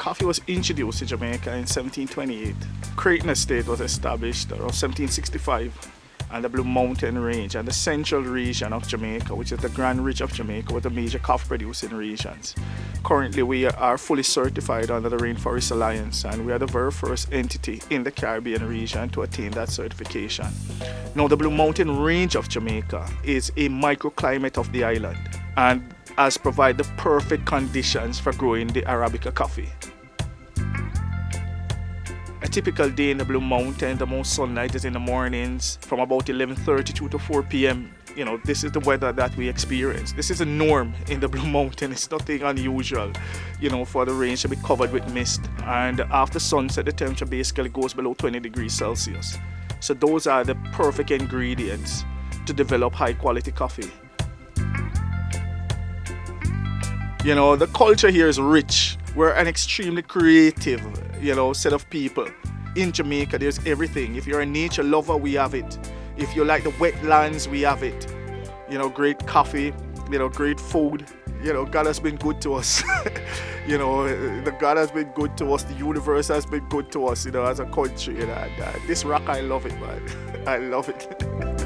Coffee was introduced to Jamaica in 1728. Creighton Estate was established around 1765, and the Blue Mountain Range and the central region of Jamaica, which is the Grand Ridge of Jamaica, were the major coffee producing regions. Currently, we are fully certified under the Rainforest Alliance, and we are the very first entity in the Caribbean region to attain that certification. Now, the Blue Mountain Range of Jamaica is a microclimate of the island and has provided the perfect conditions for growing the Arabica coffee. A typical day in the Blue Mountain, the most sunlight is in the mornings from about 11:32 to 4 p.m. You know, this is the weather that we experience. This is a norm in the Blue Mountain. It's nothing unusual, you know, for the range to be covered with mist. And after sunset, the temperature basically goes below 20 degrees Celsius. So those are the perfect ingredients to develop high quality coffee. You know, the culture here is rich. We're an extremely creative, you know, set of people. In Jamaica, there's everything. If you're a nature lover, we have it. If you like the wetlands, we have it. You know, great coffee, you know, great food. You know, God has been good to us. You know, the God has been good to us. The universe has been good to us, you know, as a country. You know, and, this rock, I love it, man. I love it.